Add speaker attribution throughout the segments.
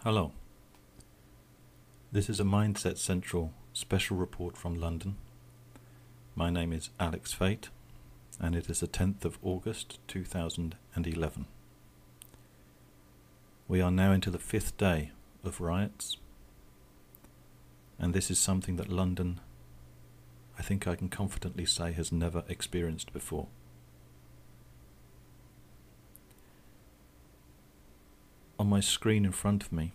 Speaker 1: Hello. This is a Mindset Central special report from London. My name is AlexFate, and it is the 10th of August 2011. We are now into the 5th day of riots, and this is something that London, I think I can confidently say, has never experienced before. On my screen in front of me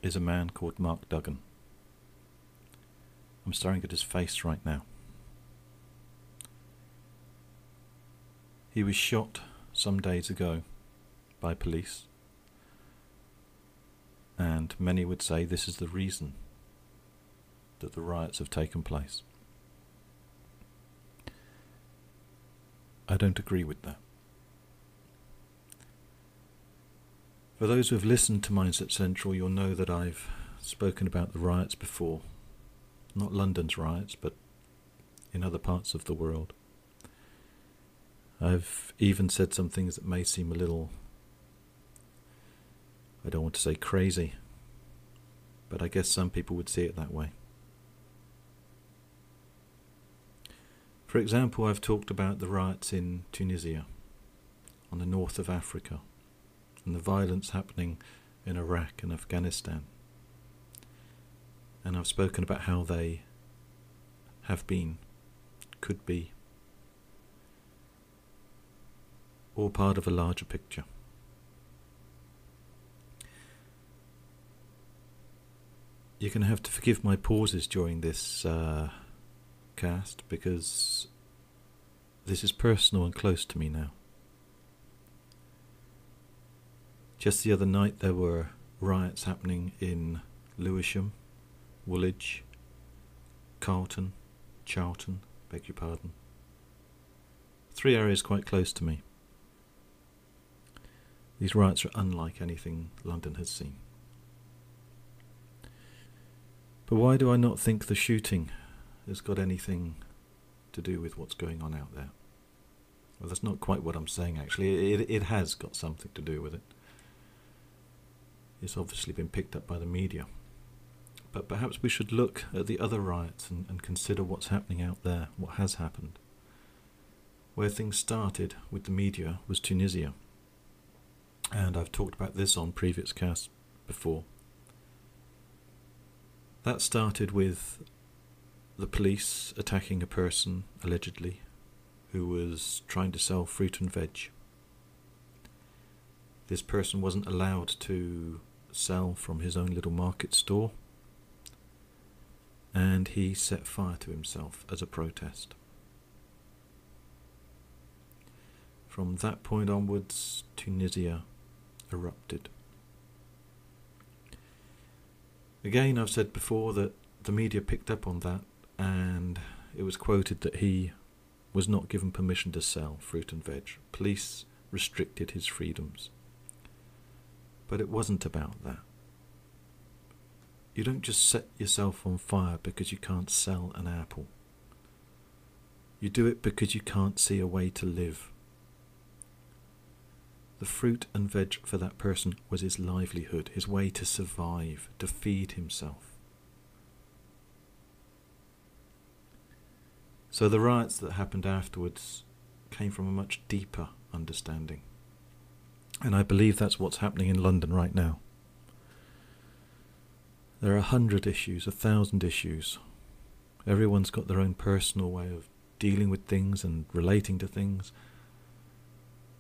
Speaker 1: is a man called Mark Duggan. I'm staring at his face right now. He was shot some days ago by police, and many would say this is the reason that the riots have taken place. I don't agree with that. For those who have listened to Mindset Central, you'll know that I've spoken about the riots before. Not London's riots, but in other parts of the world. I've even said some things that may seem a little, I don't want to say crazy, but I guess some people would see it that way. For example, I've talked about the riots in Tunisia, on the north of Africa, and the violence happening in Iraq and Afghanistan. And I've spoken about how they have been, could be, all part of a larger picture. You're going to have to forgive my pauses during this cast, because this is personal and close to me now. Just the other night there were riots happening in Lewisham, Woolwich, Carlton, Charlton, beg your pardon. 3 areas quite close to me. These riots are unlike anything London has seen. But why do I not think the shooting has got anything to do with what's going on out there? Well, that's not quite what I'm saying actually. It has got something to do with it. It's obviously been picked up by the media. But perhaps we should look at the other riots and consider what's happening out there, what has happened. Where things started with the media was Tunisia. And I've talked about this on previous casts before. That started with the police attacking a person, allegedly, who was trying to sell fruit and veg. This person wasn't allowed to sell from his own little market store, and he set fire to himself as a protest. From that point onwards, Tunisia erupted. Again, I've said before that the media picked up on that, and it was quoted that he was not given permission to sell fruit and veg. Police restricted his freedoms. But it wasn't about that. You don't just set yourself on fire because you can't sell an apple. You do it because you can't see a way to live. The fruit and veg for that person was his livelihood, his way to survive, to feed himself. So the riots that happened afterwards came from a much deeper understanding. And I believe that's what's happening in London right now. There are 100 issues, 1,000 issues. Everyone's got their own personal way of dealing with things and relating to things.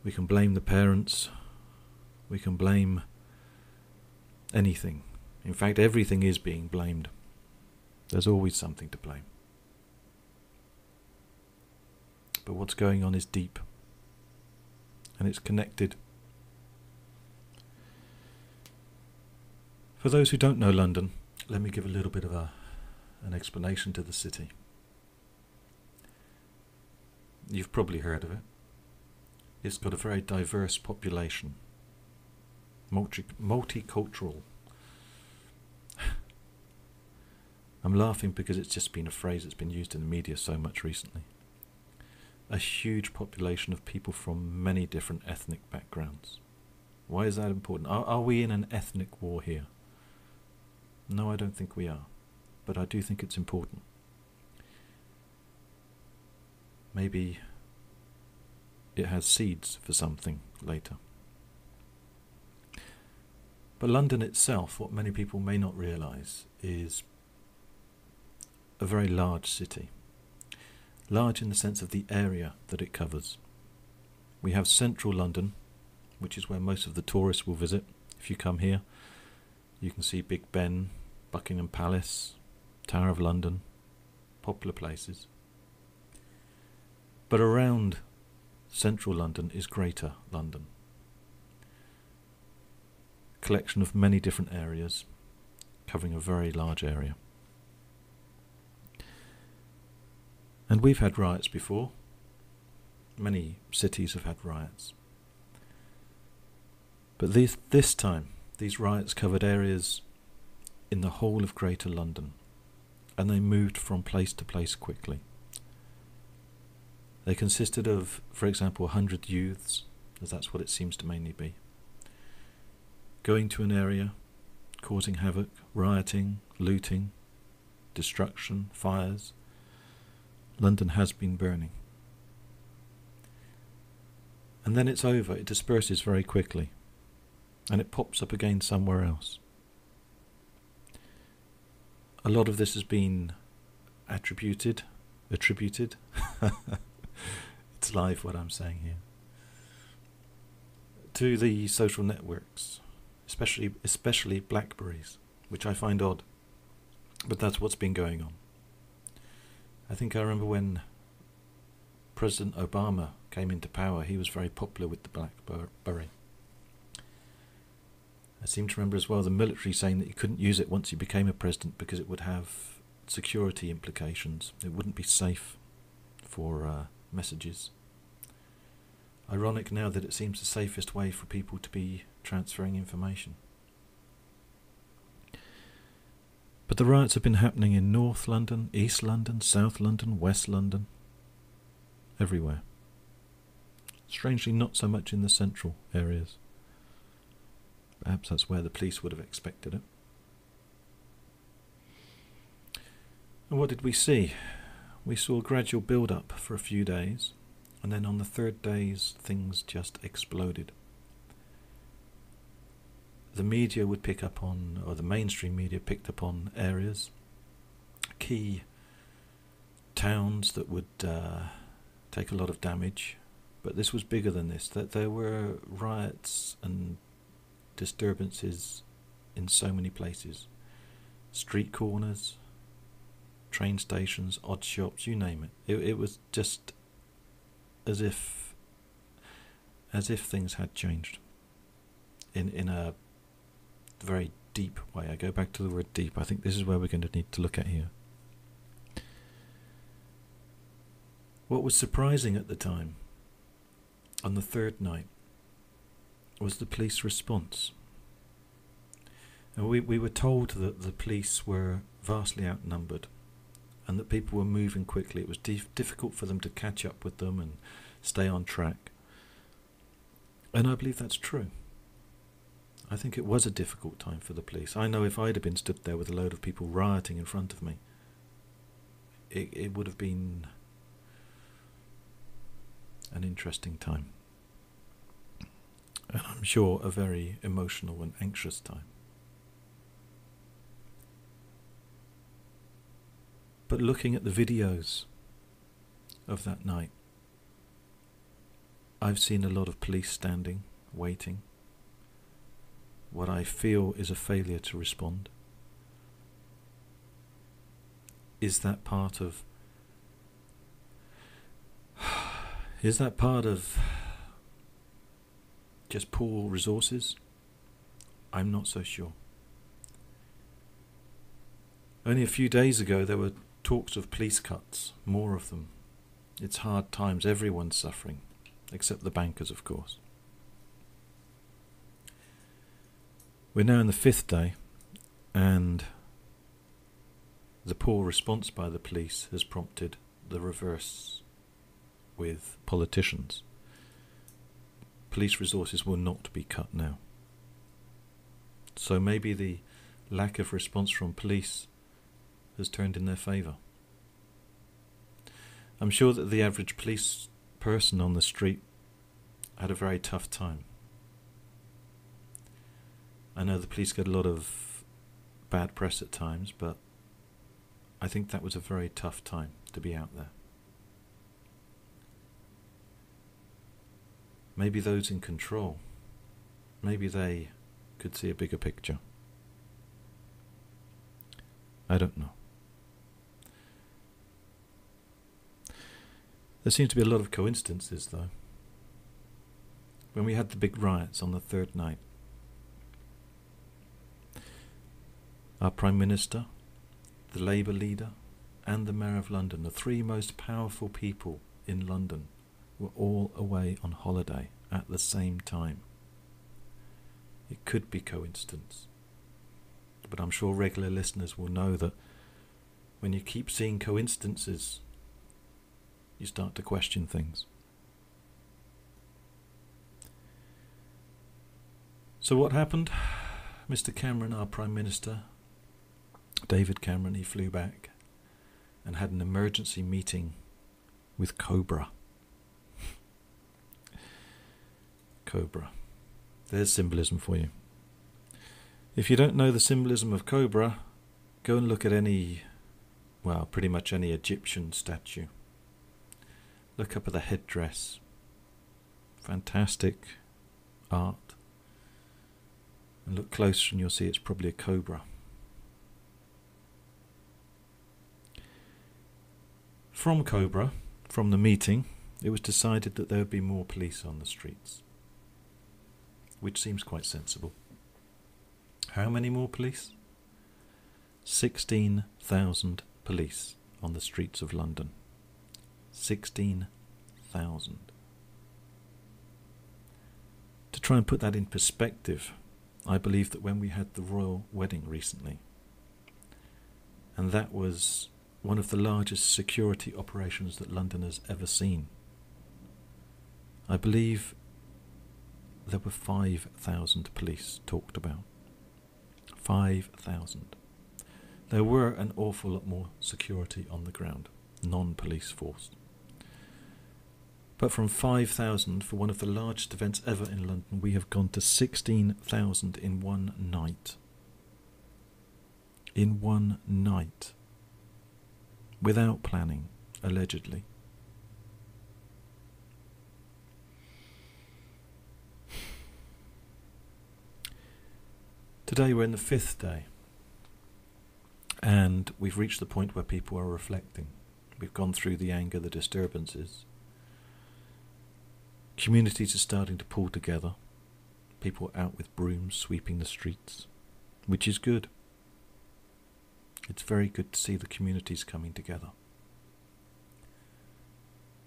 Speaker 1: We can blame the parents. We can blame anything. In fact, everything is being blamed. There's always something to blame. But what's going on is deep. And it's connected. For those who don't know London, let me give a little bit of an explanation to the city. You've probably heard of it. It's got a very diverse population, multicultural. I'm laughing because it's just been a phrase that's been used in the media so much recently. A huge population of people from many different ethnic backgrounds. Why is that important? Are we in an ethnic war here? No, I don't think we are. But I do think it's important. Maybe it has seeds for something later. But London itself, what many people may not realise, is a very large city. Large in the sense of the area that it covers. We have central London, which is where most of the tourists will visit. If you come here, you can see Big Ben, Buckingham Palace, Tower of London, popular places. But around central London is Greater London. Collection of many different areas, covering a very large area. And we've had riots before. Many cities have had riots. But this time, these riots covered areas in the whole of Greater London, and they moved from place to place quickly. They consisted of, for example, 100 youths, as that's what it seems to mainly be, going to an area, causing havoc, rioting, looting, destruction, fires. London has been burning. And then it's over, it disperses very quickly, and it pops up again somewhere else. A lot of this has been attributed. It's live what I'm saying here. To the social networks, especially Blackberries, which I find odd, but that's what's been going on. I think I remember when President Obama came into power, he was very popular with the BlackBerry. I seem to remember as well the military saying that you couldn't use it once you became a president because it would have security implications. It wouldn't be safe for messages. Ironic now that it seems the safest way for people to be transferring information. But the riots have been happening in North London, East London, South London, West London, everywhere. Strangely not so much in the central areas. Perhaps that's where the police would have expected it. And what did we see? We saw a gradual build-up for a few days, and then on the third days things just exploded. The media would pick up on, or the mainstream media picked up on areas, key towns that would take a lot of damage, but this was bigger than this, that there were riots and disturbances in so many places. Street corners, train stations, odd shops, you name it. It was just as if things had changed in a very deep way. I go back to the word deep. I think this is where we're going to need to look at here. What was surprising at the time, on the third night, was the police response. And we were told that the police were vastly outnumbered and that people were moving quickly. It was difficult for them to catch up with them and stay on track. And I believe that's true. I think it was a difficult time for the police. I know if I'd have been stood there with a load of people rioting in front of me, it would have been an interesting time. And I'm sure a very emotional and anxious time. But looking at the videos of that night, I've seen a lot of police standing, waiting. What I feel is a failure to respond. Is that part of just poor resources? I'm not so sure. Only a few days ago there were talks of police cuts, more of them. It's hard times, everyone's suffering, except the bankers, of course. We're now in the fifth day, and the poor response by the police has prompted the reverse with politicians. police resources will not be cut now. So maybe the lack of response from police has turned in their favour. I'm sure that the average police person on the street had a very tough time. I know the police get a lot of bad press at times, but I think that was a very tough time to be out there. Maybe those in control, maybe they could see a bigger picture. I don't know. There seems to be a lot of coincidences, though. When we had the big riots on the third night, our Prime Minister, the Labour leader, and the Mayor of London, the three most powerful people in London, were all away on holiday at the same time. It could be coincidence, but I'm sure regular listeners will know that when you keep seeing coincidences, you start to question things. So what happened? Mr. Cameron, our Prime Minister, David Cameron, he flew back and had an emergency meeting with Cobra. Cobra. There's symbolism for you. If you don't know the symbolism of Cobra, go and look at pretty much any Egyptian statue. Look up at the headdress. Fantastic art. And look closer and you'll see it's probably a cobra. From Cobra, from the meeting, it was decided that there would be more police on the streets, which seems quite sensible. How many more police? 16,000 police on the streets of London. 16,000. To try and put that in perspective, I believe that when we had the royal wedding recently, and that was one of the largest security operations that London has ever seen, I believe there were 5,000 police talked about. 5,000. There were an awful lot more security on the ground, non-police force. But from 5,000 for one of the largest events ever in London, we have gone to 16,000 in one night. In one night. Without planning, allegedly. Today we're in the 5th day, and we've reached the point where people are reflecting. We've gone through the anger, the disturbances. Communities are starting to pull together. People are out with brooms sweeping the streets, which is good. It's very good to see the communities coming together.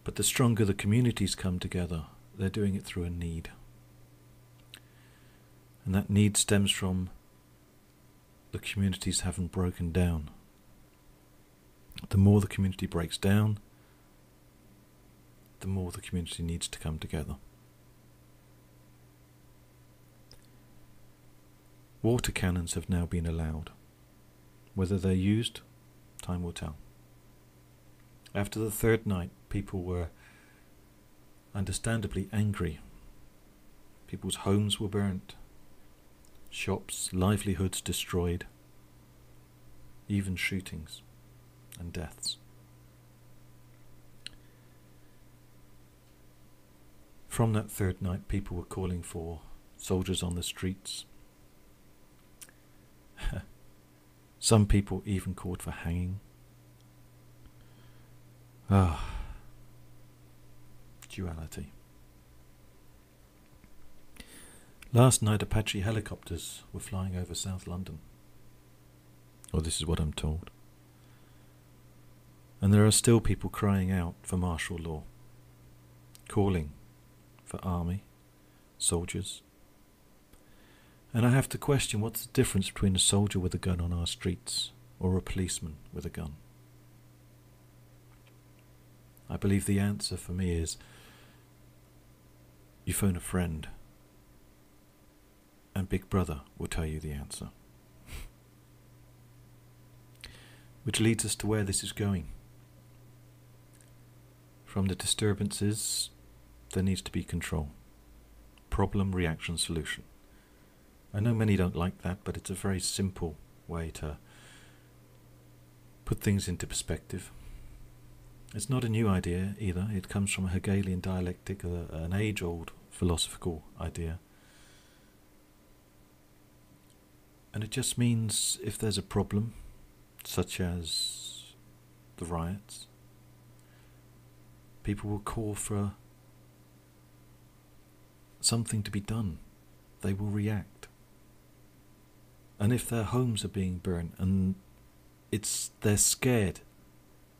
Speaker 1: But the stronger the communities come together, they're doing it through a need. And that need stems from the communities having broken down. The more the community breaks down, the more the community needs to come together. Water cannons have now been allowed. Whether they're used, time will tell. After the third night, people were understandably angry. People's homes were burnt, shops, livelihoods destroyed, even shootings and deaths. From that third night, people were calling for soldiers on the streets. Some people even called for hanging. Duality. Last night, Apache helicopters were flying over South London. Or this is what I'm told. And there are still people crying out for martial law, calling for army, soldiers. And I have to question, what's the difference between a soldier with a gun on our streets or a policeman with a gun? I believe the answer for me is you phone a friend, and Big Brother will tell you the answer. Which leads us to where this is going. From the disturbances, there needs to be control. Problem, reaction, solution. I know many don't like that, but it's a very simple way to put things into perspective. It's not a new idea either. It comes from a Hegelian dialectic, an age-old philosophical idea. And it just means if there's a problem, such as the riots, people will call for something to be done. They will react. And if their homes are being burnt and they're scared,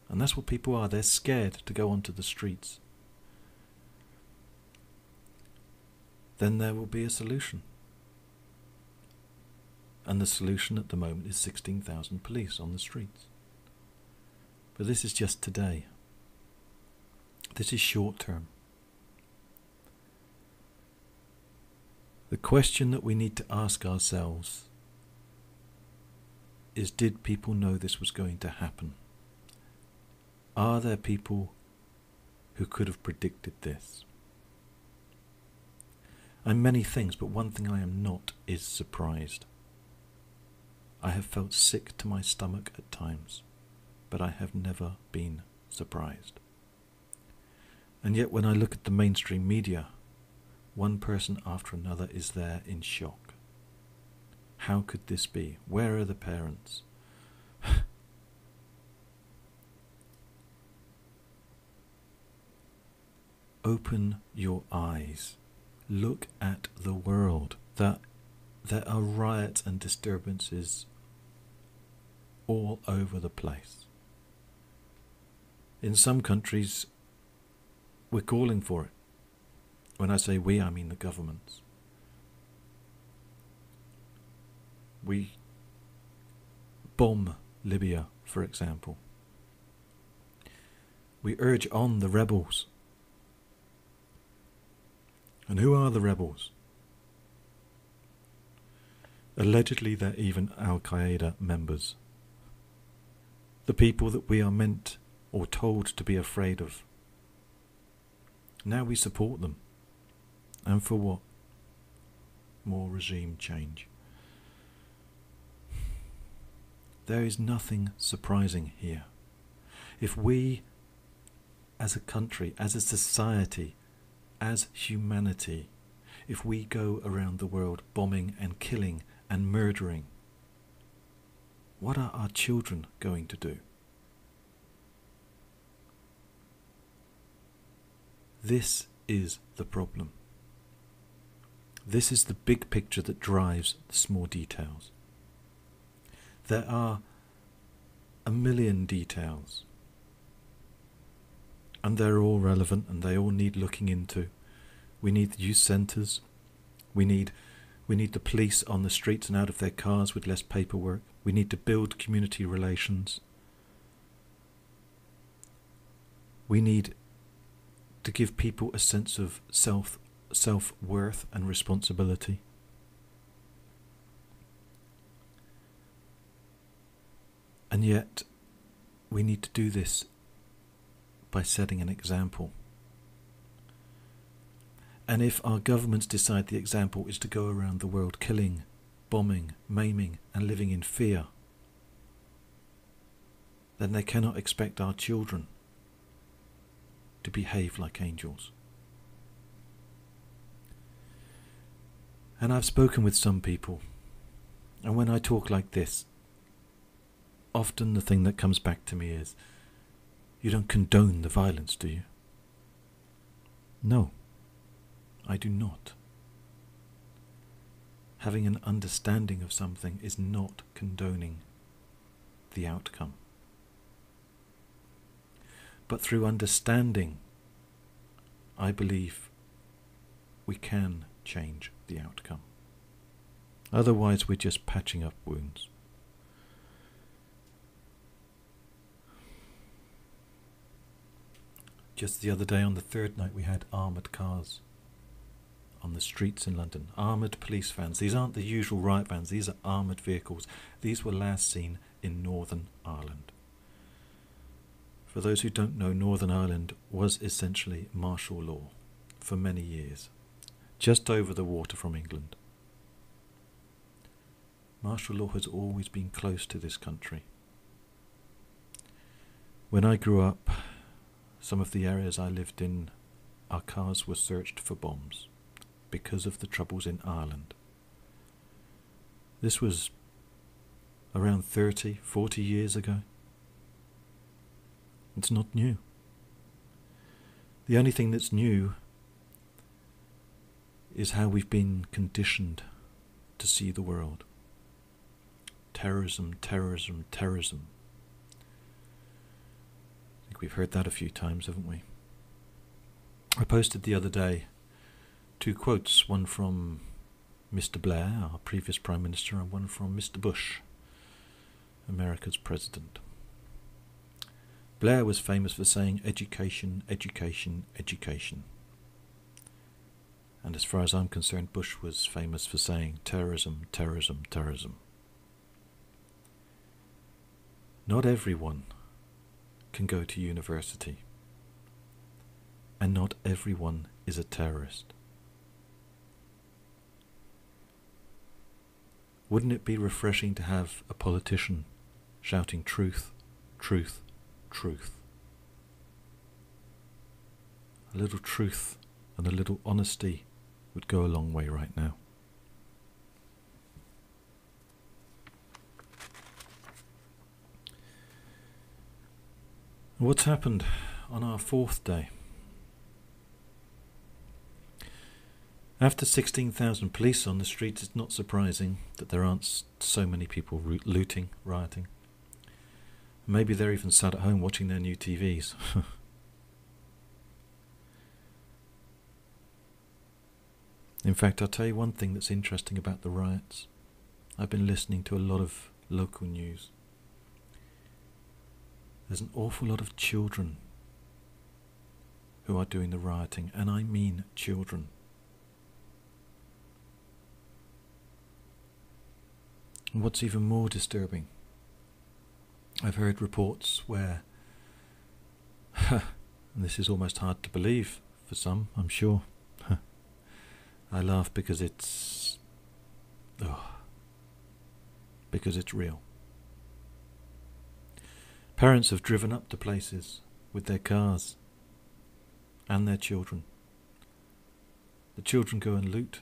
Speaker 1: and that's what people are, they're scared to go onto the streets, then there will be a solution. And the solution at the moment is 16,000 police on the streets. But this is just today. This is short term. The question that we need to ask ourselves is, did people know this was going to happen? Are there people who could have predicted this? I'm many things, but one thing I am not is surprised. I have felt sick to my stomach at times, but I have never been surprised. And yet when I look at the mainstream media, one person after another is there in shock. How could this be? Where are the parents? Open your eyes. Look at the world. That there are riots and disturbances all over the place. In some countries, we're calling for it. When I say we, I mean the governments. We bomb Libya, for example. We urge on the rebels. And who are the rebels? Allegedly, they're even Al-Qaeda members. The people that we are meant or told to be afraid of. Now we support them. And for what? More regime change. There is nothing surprising here. If we, as a country, as a society, as humanity, if we go around the world bombing and killing and murdering, what are our children going to do? This is the problem. This is the big picture that drives the small details. There are a million details, and they're all relevant and they all need looking into. We need youth centres. We need the police on the streets and out of their cars with less paperwork. We need to build community relations. We need to give people a sense of self-worth and responsibility. And yet, we need to do this by setting an example. And if our governments decide the example is to go around the world killing, bombing, maiming, and living in fear, then they cannot expect our children to behave like angels. And I've spoken with some people, and when I talk like this, often the thing that comes back to me is, you don't condone the violence, do you? No, I do not. Having an understanding of something is not condoning the outcome. But through understanding, I believe we can change the outcome. Otherwise, we're just patching up wounds. Just the other day on the third night we had armoured cars on the streets in London. Armoured police vans. These aren't the usual riot vans. These are armoured vehicles. These were last seen in Northern Ireland. For those who don't know, Northern Ireland was essentially martial law for many years, just over the water from England. Martial law has always been close to this country. When I grew up, some of the areas I lived in, our cars were searched for bombs because of the troubles in Ireland. This was around 30, 40 years ago. It's not new. The only thing that's new is how we've been conditioned to see the world. Terrorism, terrorism, terrorism. I think we've heard that a few times, haven't we? I posted the other day 2 quotes, one from Mr. Blair, our previous Prime Minister, and one from Mr. Bush, America's President. Blair was famous for saying education, education, education. And as far as I'm concerned, Bush was famous for saying terrorism, terrorism, terrorism. Not everyone can go to university, and not everyone is a terrorist. Wouldn't it be refreshing to have a politician shouting truth, truth, truth? A little truth and a little honesty would go a long way right now. What's happened on our 4th day? After 16,000 police on the streets, it's not surprising that there aren't so many people looting, rioting. Maybe they're even sat at home watching their new TVs. In fact, I'll tell you one thing that's interesting about the riots. I've been listening to a lot of local news. There's an awful lot of children who are doing the rioting, and I mean children. And what's even more disturbing, I've heard reports where, and this is almost hard to believe for some, I'm sure. I laugh because it's real. Parents have driven up to places with their cars and their children. The children go and loot,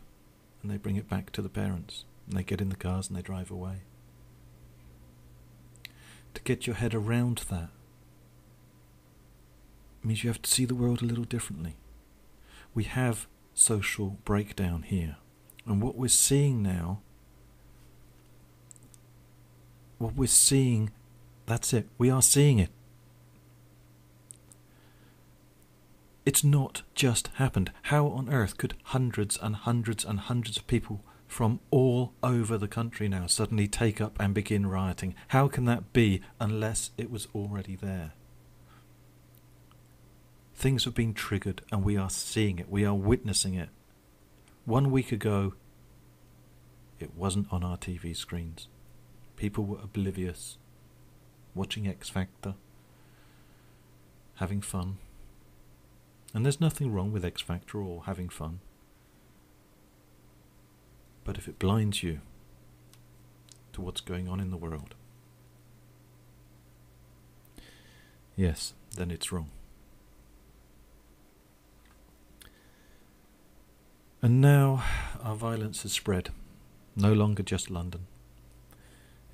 Speaker 1: and they bring it back to the parents, and they get in the cars and they drive away. To get your head around that means you have to see the world a little differently. We have social breakdown here, and what we're seeing now, that's it. We are seeing it. It's not just happened. How on earth could hundreds and hundreds and hundreds of people from all over the country now suddenly take up and begin rioting? How can that be unless it was already there? Things have been triggered and we are seeing it. We are witnessing it. 1 week ago, it wasn't on our TV screens. People were oblivious, watching X Factor, having fun. And there's nothing wrong with X Factor or having fun. But if it blinds you to what's going on in the world, yes, then it's wrong. And now our violence has spread, no longer just London.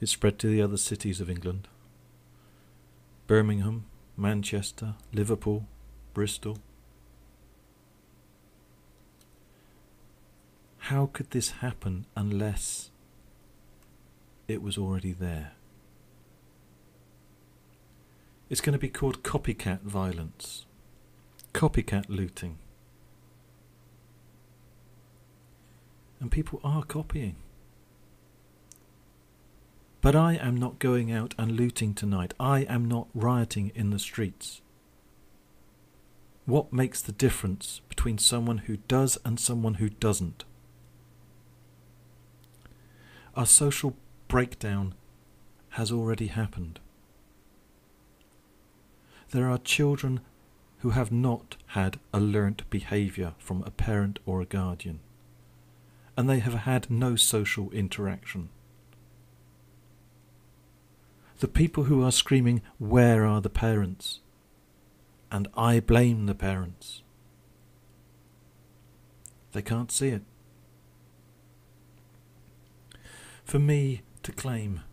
Speaker 1: It's spread to the other cities of England. Birmingham, Manchester, Liverpool, Bristol. How could this happen unless it was already there? It's going to be called copycat violence, copycat looting. And people are copying. But I am not going out and looting tonight. I am not rioting in the streets. What makes the difference between someone who does and someone who doesn't? Our social breakdown has already happened. There are children who have not had a learnt behaviour from a parent or a guardian, and they have had no social interaction. The people who are screaming, "Where are the parents?" and "I blame the parents," they can't see it. For me to claim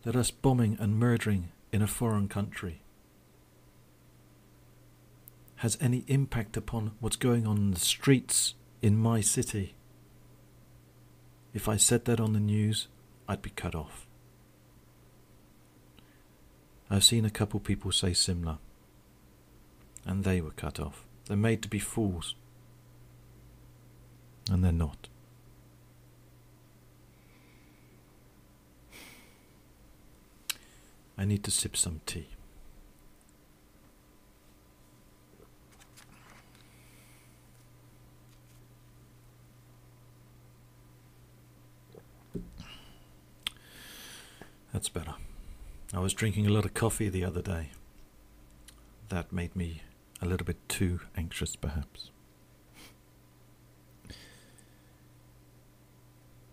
Speaker 1: that us bombing and murdering in a foreign country has any impact upon what's going on in the streets in my city, if I said that on the news, I'd be cut off. I've seen a couple people say similar, and they were cut off. They're made to be fools, and they're not. I need to sip some tea. That's better. I was drinking a lot of coffee the other day. That made me a little bit too anxious, perhaps.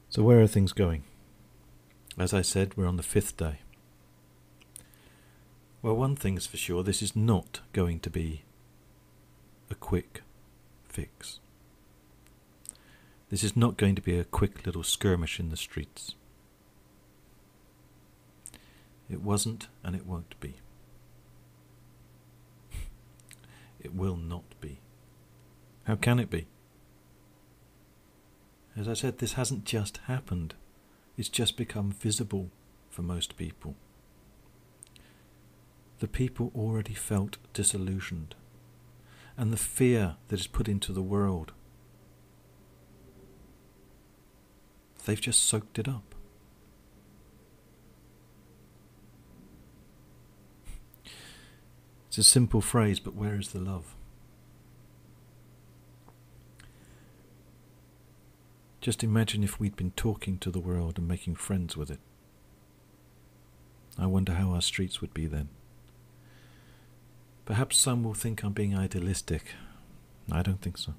Speaker 1: So where are things going? As I said, we're on the 5th day. Well, one thing's for sure, this is not going to be a quick fix. This is not going to be a quick little skirmish in the streets. It wasn't, and it won't be. It will not be. How can it be? As I said, this hasn't just happened. It's just become visible for most people. The people already felt disillusioned, and the fear that is put into the world, they've just soaked it up. It's a simple phrase, but where is the love? Just imagine if we'd been talking to the world and making friends with it. I wonder how our streets would be then. Perhaps some will think I'm being idealistic. I don't think so.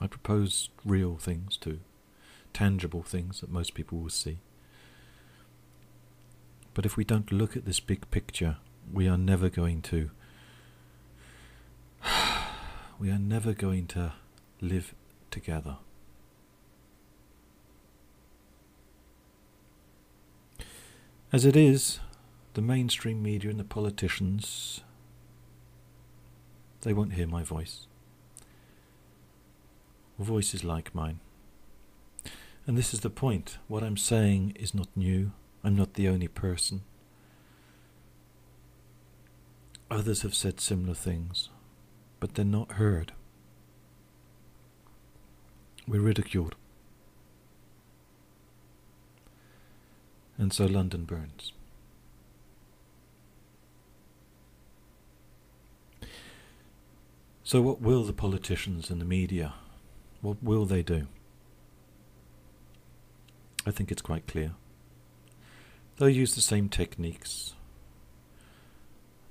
Speaker 1: I propose real things too, tangible things that most people will see. But if we don't look at this big picture, we are never going to live together. As it is, the mainstream media and the politicians, they won't hear my voice. Voices like mine. And this is the point. What I'm saying is not new. I'm not the only person. Others have said similar things, but they're not heard. We're ridiculed. And so London burns. So what will the politicians and the media, what will they do? I think it's quite clear. They'll use the same techniques.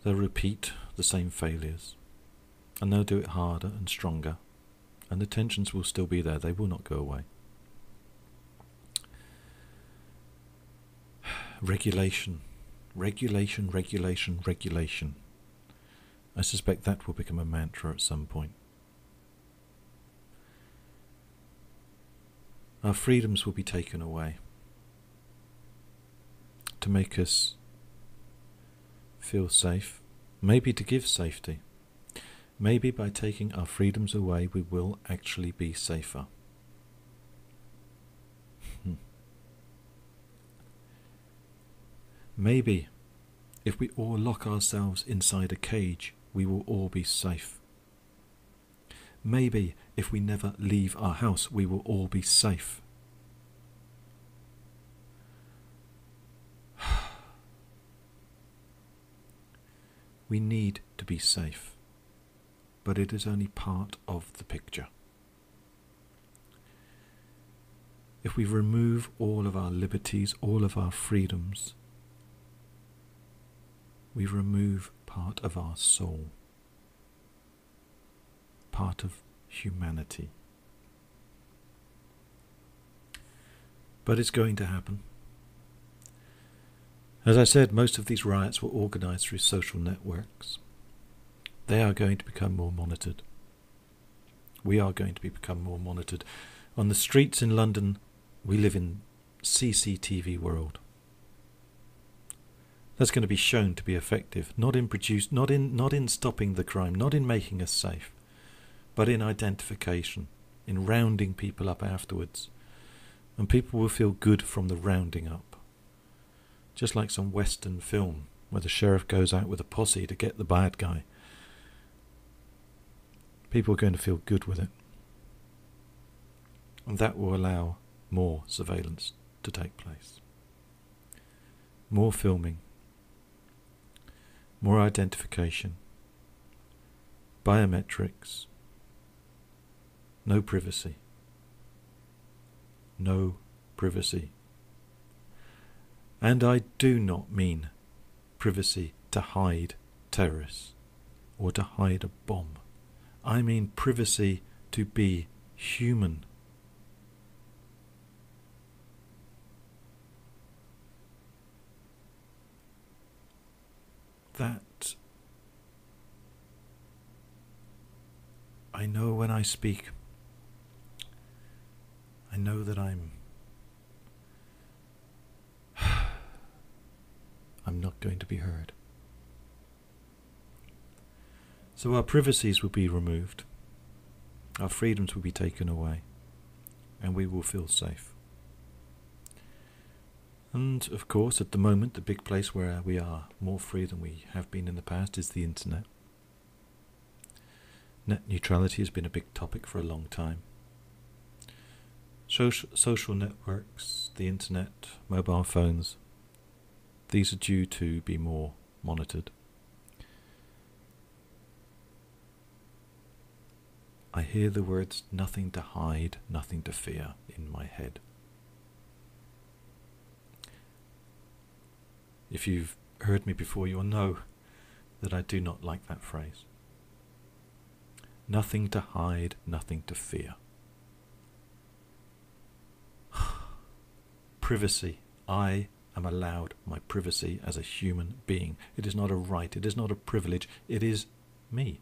Speaker 1: They'll repeat the same failures. And they'll do it harder and stronger. And the tensions will still be there. They will not go away. Regulation. Regulation, regulation, regulation. I suspect that will become a mantra at some point. Our freedoms will be taken away to make us feel safe, maybe to give safety. Maybe by taking our freedoms away we will actually be safer. Maybe if we all lock ourselves inside a cage we will all be safe. Maybe if we never leave our house we will all be safe. We need to be safe, but it is only part of the picture. If we remove all of our liberties, all of our freedoms, we remove part of our soul, part of humanity. But it's going to happen. As I said, most of these riots were organised through social networks. They are going to become more monitored. We are going to become more monitored. On the streets in London, we live in CCTV world. That's going to be shown to be effective, not in stopping the crime, not in making us safe, but in identification, in rounding people up afterwards. And people will feel good from the rounding up. Just like some Western film where the sheriff goes out with a posse to get the bad guy. People are going to feel good with it. And that will allow more surveillance to take place. More filming. More identification. Biometrics. No privacy. No privacy. And I do not mean privacy to hide terrorists or to hide a bomb. I mean privacy to be human. That I know when I speak, I know that I'm not going to be heard. So our privacies will be removed, our freedoms will be taken away, and we will feel safe. And of course, at the moment, the big place where we are more free than we have been in the past is the internet. Net neutrality has been a big topic for a long time. Social networks, the internet, mobile phones, these are due to be more monitored. I hear the words nothing to hide, nothing to fear in my head. If you've heard me before, you'll know that I do not like that phrase. Nothing to hide, nothing to fear. Privacy. I am allowed my privacy as a human being. It is not a right, it is not a privilege, it is me.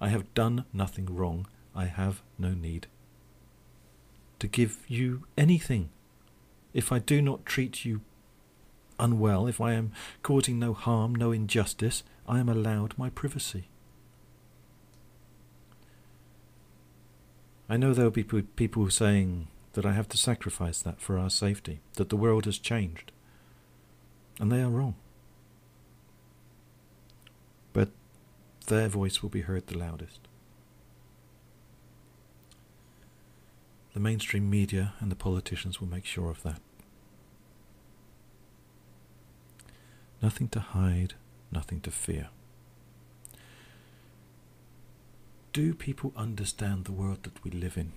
Speaker 1: I have done nothing wrong. I have no need to give you anything. If I do not treat you unwell, if I am causing no harm, no injustice, I am allowed my privacy. I know there will be people saying that I have to sacrifice that for our safety, that the world has changed. And they are wrong. But their voice will be heard the loudest. The mainstream media and the politicians will make sure of that. Nothing to hide, nothing to fear. Do people understand the world that we live in?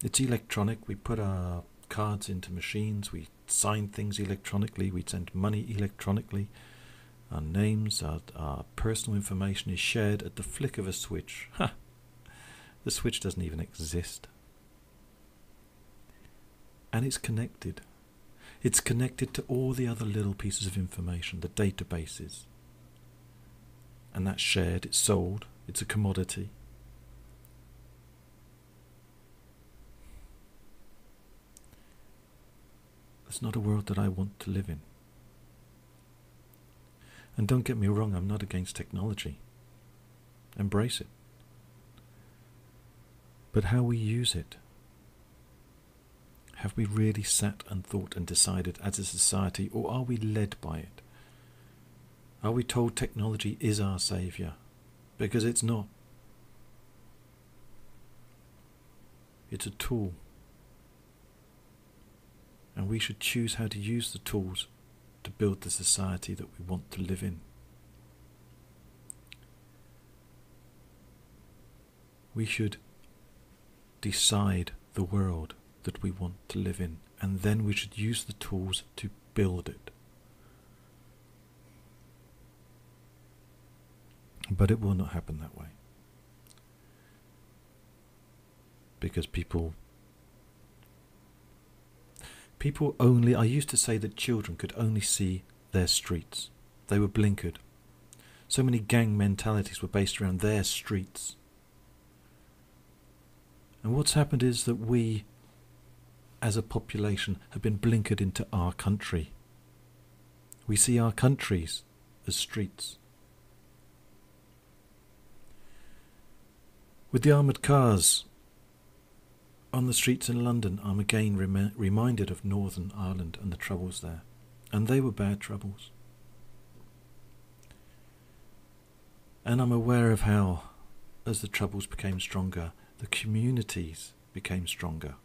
Speaker 1: It's electronic. We put our cards into machines. We sign things electronically. We send money electronically. Our names, our personal information is shared at the flick of a switch. Ha! The switch doesn't even exist. And it's connected. It's connected to all the other little pieces of information, the databases. And that's shared, it's sold, it's a commodity. It's not a world that I want to live in. And don't get me wrong, I'm not against technology. Embrace it. But how we use it. Have we really sat and thought and decided as a society, or are we led by it? Are we told technology is our saviour? Because it's not. It's a tool. And we should choose how to use the tools to build the society that we want to live in. We should decide the world that we want to live in, and then we should use the tools to build it. But it will not happen that way. Because people only, I used to say that children could only see their streets. They were blinkered. So many gang mentalities were based around their streets. And what's happened is that we, as a population, have been blinkered into our country. We see our countries as streets. With the armoured cars on the streets in London, I'm again reminded of Northern Ireland and the troubles there. And they were bad troubles. And I'm aware of how, as the troubles became stronger, the communities became stronger.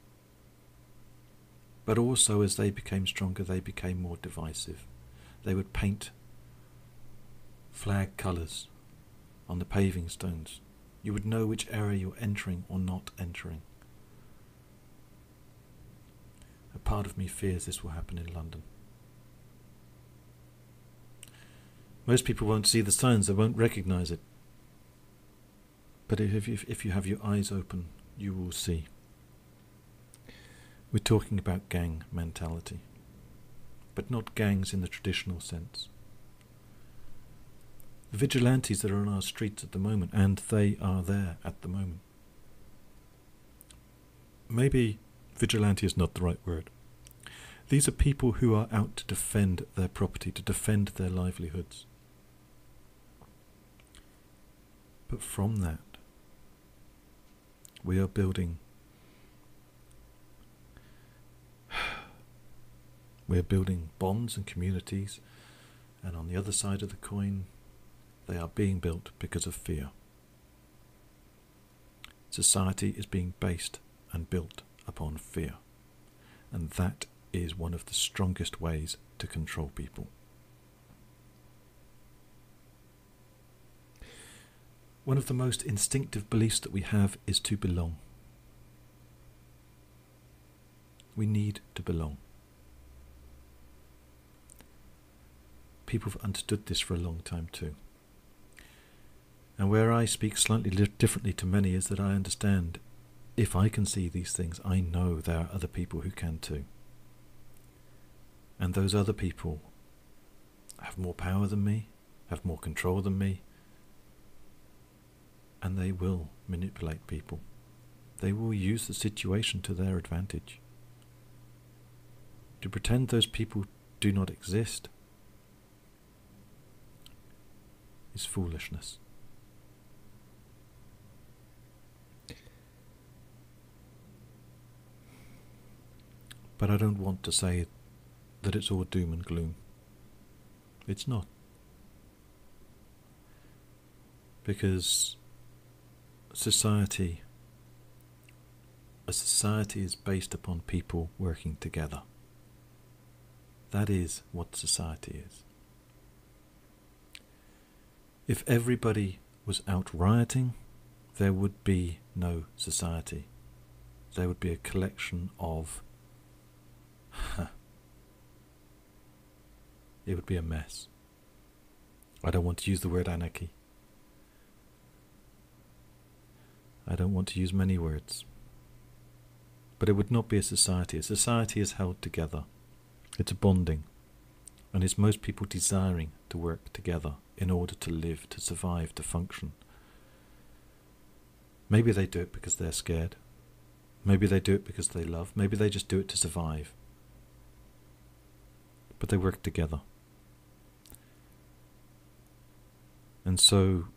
Speaker 1: But also as they became stronger, they became more divisive. They would paint flag colours on the paving stones. You would know which area you're entering or not entering. A part of me fears this will happen in London. Most people won't see the signs, they won't recognise it. But if you have your eyes open, you will see. We're talking about gang mentality, but not gangs in the traditional sense. The vigilantes that are on our streets at the moment, and they are there at the moment. Maybe vigilante is not the right word. These are people who are out to defend their property, to defend their livelihoods. But from that, we are building bonds and communities, and on the other side of the coin, they are being built because of fear. Society is being based and built upon fear, and that is one of the strongest ways to control people. One of the most instinctive beliefs that we have is to belong. We need to belong. People have understood this for a long time too. And where I speak slightly differently to many is that I understand, if I can see these things, I know there are other people who can too. And those other people have more power than me, have more control than me, and they will manipulate people. They will use the situation to their advantage. To pretend those people do not exist is foolishness. But I don't want to say that it's all doom and gloom. It's not. Because a society is based upon people working together. That is what society is. If everybody was out rioting, there would be no society. There would be a collection of it would be a mess. I don't want to use the word anarchy. I don't want to use many words. But it would not be a society. A society is held together. It's a bonding. And it's most people desiring to work together in order to live, to survive, to function. Maybe they do it because they're scared. Maybe they do it because they love. Maybe they just do it to survive. But they work together. And so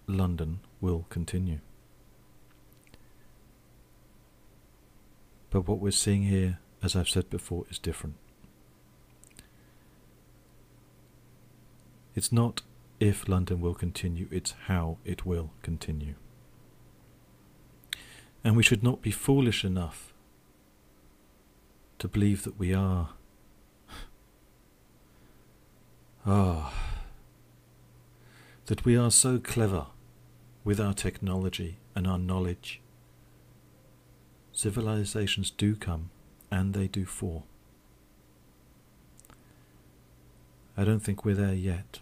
Speaker 1: London will continue. But what we're seeing here, as I've said before, is different. It's not if London will continue, it's how it will continue. And we should not be foolish enough to believe that we are that we are so clever with our technology and our knowledge, civilizations do come, and they do fall. I don't think we're there yet.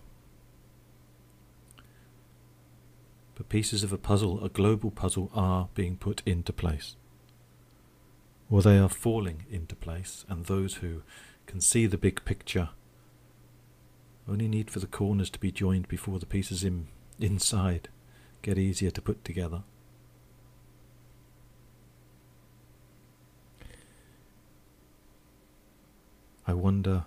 Speaker 1: But pieces of a puzzle, a global puzzle, are being put into place. Or they are falling into place, and those who can see the big picture only need for the corners to be joined before the pieces inside get easier to put together. I wonder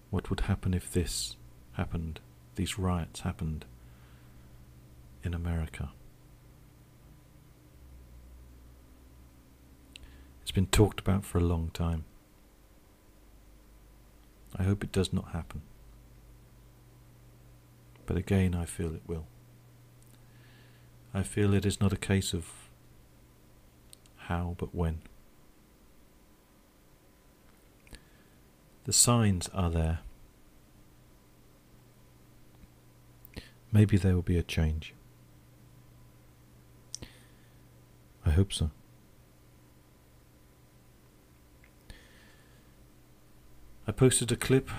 Speaker 1: what would happen if this happened, these riots happened in America. It's been talked about for a long time. I hope it does not happen. But again, I feel it will. I feel it is not a case of how, but when. The signs are there. Maybe there will be a change. I hope so. I posted a clip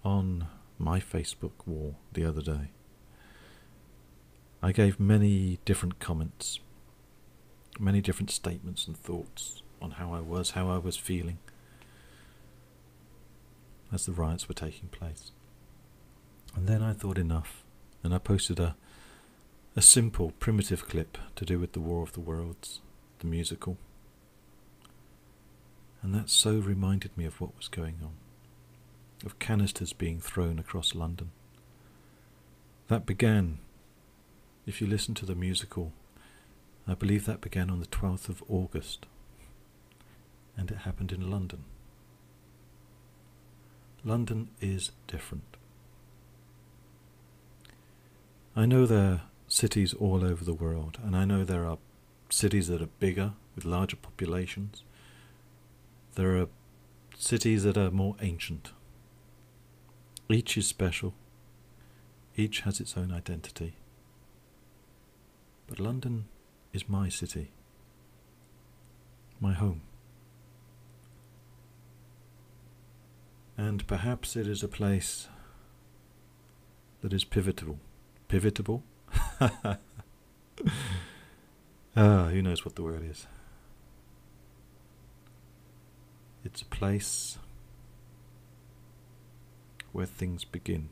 Speaker 1: on my Facebook wall the other day. I gave many different comments, many different statements and thoughts on how I was feeling as the riots were taking place. And then I thought enough, and I posted a simple, primitive clip to do with the War of the Worlds, the musical. And that so reminded me of what was going on, of canisters being thrown across London. That began, if you listen to the musical, I believe that began on the 12th of August, and it happened in London. London is different. I know there are cities all over the world, and I know there are cities that are bigger, with larger populations. There are cities that are more ancient. Each is special. Each has its own identity. But London is my city, my home. And perhaps it is a place that is pivotal. Pivotable? Who knows what the word is. It's a place where things begin.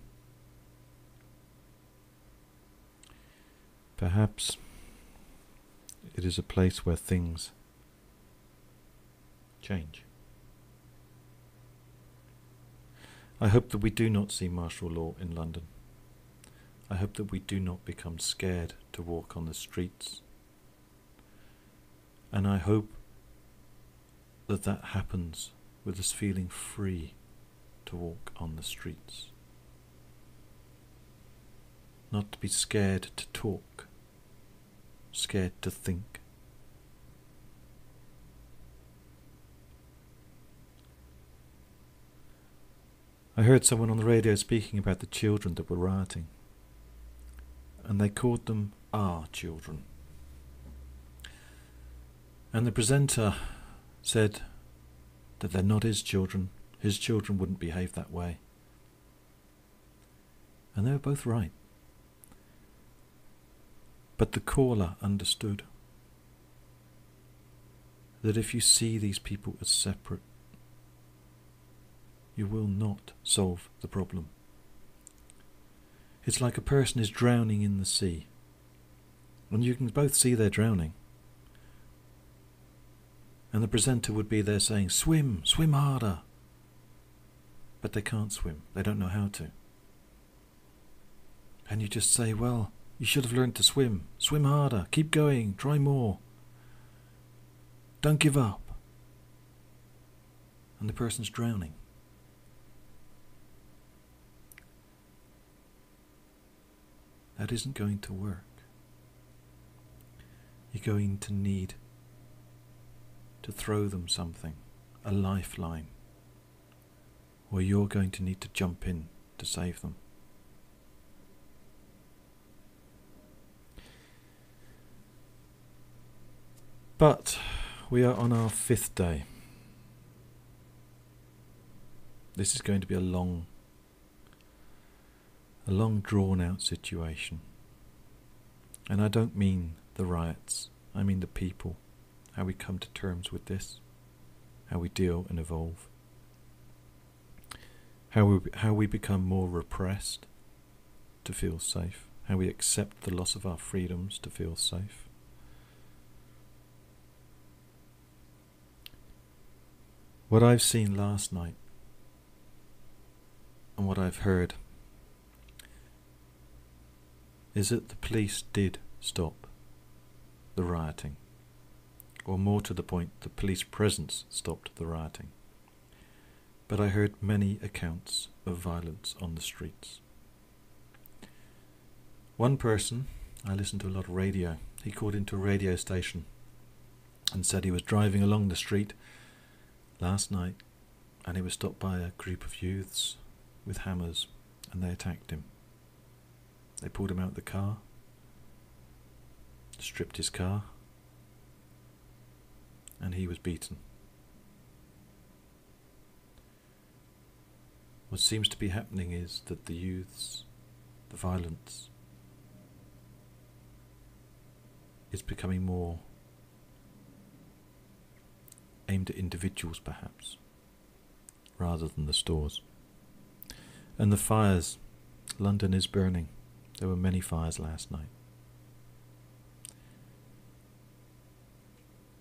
Speaker 1: Perhaps it is a place where things change. I hope that we do not see martial law in London. I hope that we do not become scared to walk on the streets. And I hope that that happens with us feeling free to walk on the streets. Not to be scared to talk, scared to think. I heard someone on the radio speaking about the children that were rioting, and they called them our children. And the presenter said that they're not his children wouldn't behave that way. And they were both right. But the caller understood that if you see these people as separate, you will not solve the problem. It's like a person is drowning in the sea, and you can both see they're drowning. And the presenter would be there saying, swim, swim harder. But they can't swim, they don't know how to. And you just say, well, you should have learned to swim. Swim harder, keep going, try more. Don't give up. And the person's drowning. That isn't going to work. You're going to need to throw them something, a lifeline, or you're going to need to jump in to save them. But we are on our 5th day. This is going to be a long drawn out situation. And I don't mean the riots, I mean the people, how we come to terms with this, how we deal and evolve, how we become more repressed to feel safe, how we accept the loss of our freedoms to feel safe. What I've seen last night and what I've heard is that the police did stop the rioting, or more to the point, the police presence stopped the rioting. But I heard many accounts of violence on the streets. One person, I listened to a lot of radio, he called into a radio station and said he was driving along the street last night and he was stopped by a group of youths with hammers and they attacked him. They pulled him out of the car, stripped his car, and he was beaten. What seems to be happening is that the youths, the violence, is becoming more aimed at individuals perhaps, rather than the stores. And the fires, London is burning. There were many fires last night.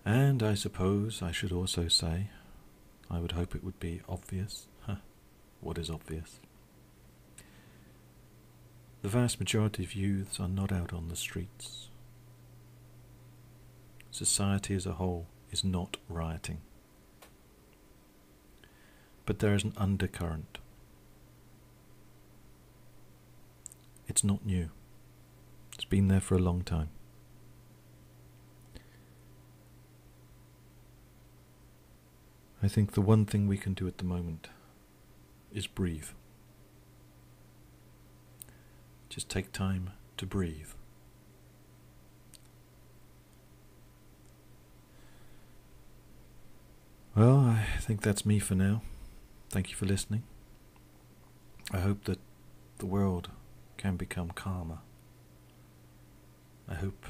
Speaker 1: And I suppose I should also say, I would hope it would be obvious. What is obvious? The vast majority of youths are not out on the streets. Society as a whole is not rioting. But there is an undercurrent. It's not new. It's been there for a long time. I think the one thing we can do at the moment is breathe. Just take time to breathe. Well, I think that's me for now. Thank you for listening. I hope that the world can become calmer. I hope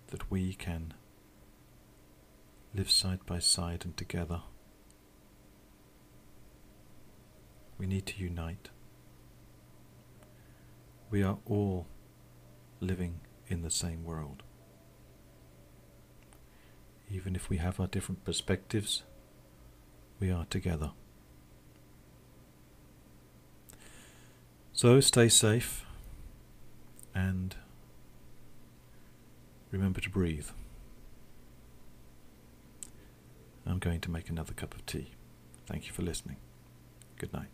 Speaker 1: that we can live side by side and together. We need to unite. We are all living in the same world. Even if we have our different perspectives, we are together. So stay safe and remember to breathe. I'm going to make another cup of tea. Thank you for listening. Good night.